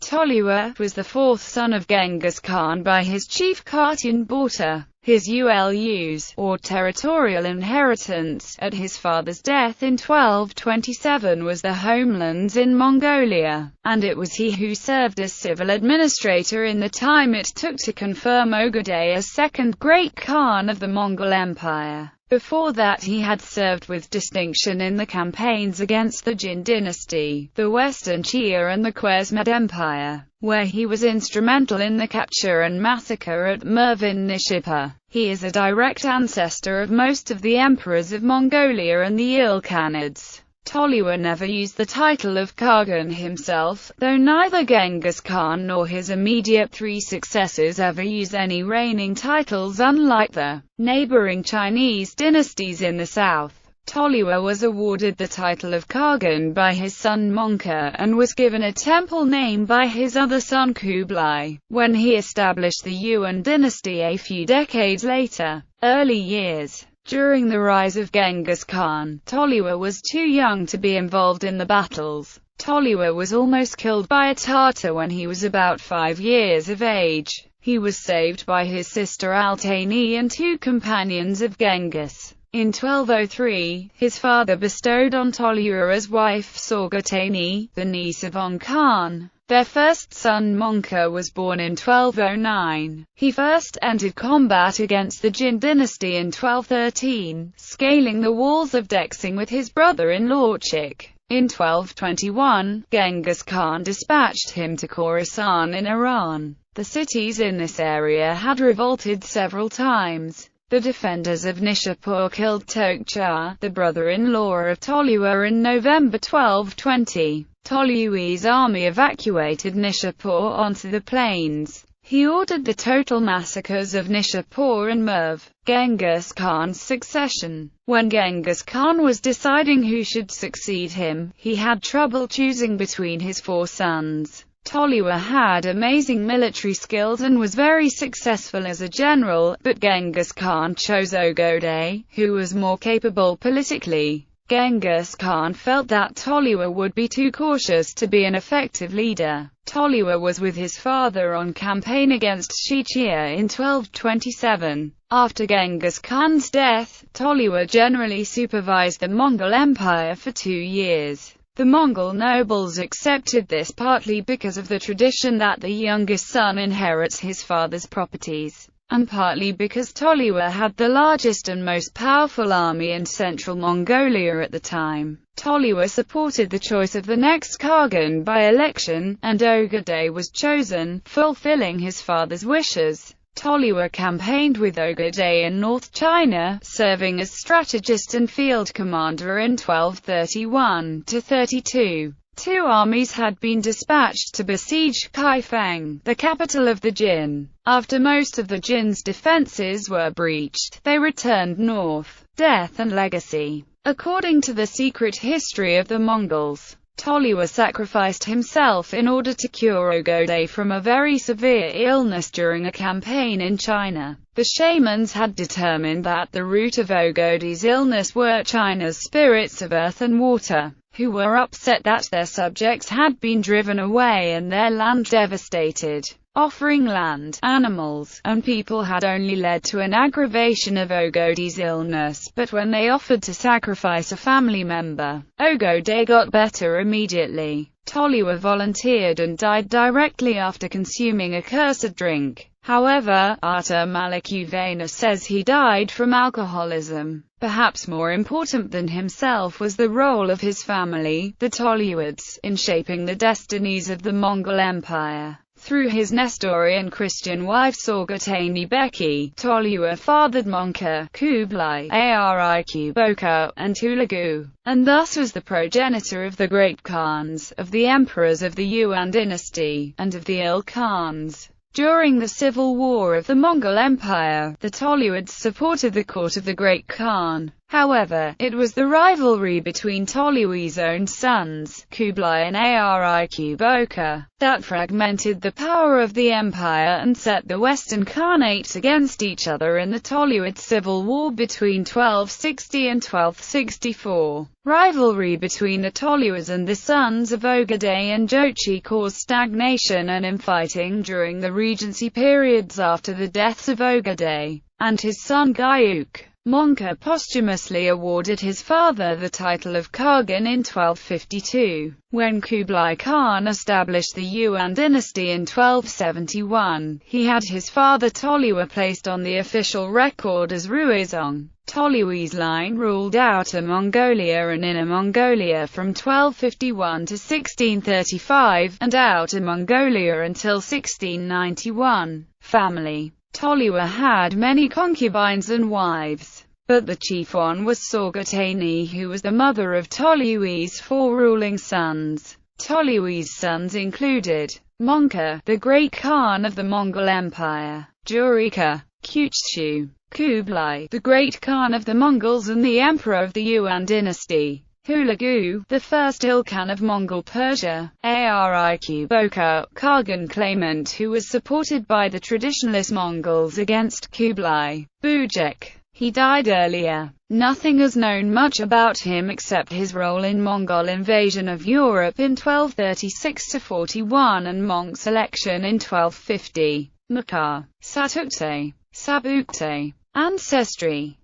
Tolui was the fourth son of Genghis Khan by his chief khatun Börte. His ulus, or territorial inheritance, at his father's death in 1227 was the homelands in Mongolia, and it was he who served as civil administrator in the time it took to confirm Ögedei as second great Khan of the Mongol Empire. Before that he had served with distinction in the campaigns against the Jin dynasty, the Western Chia and the Khwarezmid Empire, where he was instrumental in the capture and massacre at Mervin-Nishipa. He is a direct ancestor of most of the emperors of Mongolia and the Ilkhanids. Tolui never used the title of Khagan himself, though neither Genghis Khan nor his immediate three successors ever used any reigning titles. Unlike the neighboring Chinese dynasties in the south, Tolui was awarded the title of Khagan by his son Mongke, and was given a temple name by his other son Kublai, when he established the Yuan dynasty a few decades later. Early years. During the rise of Genghis Khan, Tolui was too young to be involved in the battles. Tolui was almost killed by a Tatar when he was about 5 years of age. He was saved by his sister Altani and two companions of Genghis. In 1203, his father bestowed on Tolui as wife ᠲᠥᠯᠦᠢ, the niece of Khan. Their first son Mongke was born in 1209. He first entered combat against the Jin dynasty in 1213, scaling the walls of Dexing with his brother-in-law Chik. In 1221, Genghis Khan dispatched him to Khorasan in Iran. The cities in this area had revolted several times. The defenders of Nishapur killed Tokcha, the brother-in-law of Tolui, in November 1220. Tolui's army evacuated Nishapur onto the plains. He ordered the total massacres of Nishapur and Merv. Genghis Khan's succession. When Genghis Khan was deciding who should succeed him, he had trouble choosing between his 4 sons. Tolui had amazing military skills and was very successful as a general, but Genghis Khan chose Ögedei, who was more capable politically. Genghis Khan felt that Tolui would be too cautious to be an effective leader. Tolui was with his father on campaign against Shichia in 1227. After Genghis Khan's death, Tolui generally supervised the Mongol Empire for 2 years. The Mongol nobles accepted this partly because of the tradition that the youngest son inherits his father's properties, and partly because Tolui had the largest and most powerful army in central Mongolia at the time. Tolui supported the choice of the next Khagan by election, and Ögedei was chosen, fulfilling his father's wishes. Tolui campaigned with Ögedei in North China, serving as strategist and field commander in 1231–32. 2 armies had been dispatched to besiege Kaifeng, the capital of the Jin. After most of the Jin's defenses were breached, they returned north. Death and legacy. According to the secret history of the Mongols, Tolui sacrificed himself in order to cure Ögedei from a very severe illness during a campaign in China. The shamans had determined that the root of Ögedei's illness were China's spirits of earth and water, who were upset that their subjects had been driven away and their land devastated. Offering land, animals, and people had only led to an aggravation of Ögedei's illness, but when they offered to sacrifice a family member, Ögedei got better immediately. Tolui volunteered and died directly after consuming a cursed drink. However, Ata Malik Uvena says he died from alcoholism. Perhaps more important than himself was the role of his family, the Toluids, in shaping the destinies of the Mongol Empire. Through his Nestorian Christian wife ᠲᠥᠯᠦᠢ Beki, Tolui fathered Mongke, Kublai, Ariq Boka, and Tulagu, and thus was the progenitor of the great Khans, of the emperors of the Yuan dynasty, and of the Ilkhans. During the civil war of the Mongol Empire, the Toluids supported the court of the Great Khan. However, it was the rivalry between Toluy's own sons, Kublai and Ariq Börte, that fragmented the power of the empire and set the Western Khanates against each other in the Toluid civil war between 1260 and 1264. Rivalry between the Toluys and the sons of Ogedei and Jochi caused stagnation and infighting during the regency periods after the deaths of Ogedei and his son Gayuk. Mongke posthumously awarded his father the title of Khagan in 1252. When Kublai Khan established the Yuan dynasty in 1271, he had his father Tolui placed on the official record as Ruizong. Tolui's line ruled Outer Mongolia and Inner Mongolia from 1251 to 1635, and Outer Mongolia until 1691. Family. Tolui had many concubines and wives, but the chief one was Sorgatani, who was the mother of Tolui's 4 ruling sons. Tolui's sons included Mongke, the great Khan of the Mongol Empire; Jurika, Kuchshu; Kublai, the great Khan of the Mongols and the emperor of the Yuan dynasty; Hulagu, the first Ilkhan of Mongol Persia; Ariq Börte, Khagan claimant who was supported by the traditionalist Mongols against Kublai; Bujek. He died earlier. Nothing is known much about him except his role in Mongol invasion of Europe in 1236–41 and monk selection in 1250. Makar, Satukte, Sabukte. Ancestry.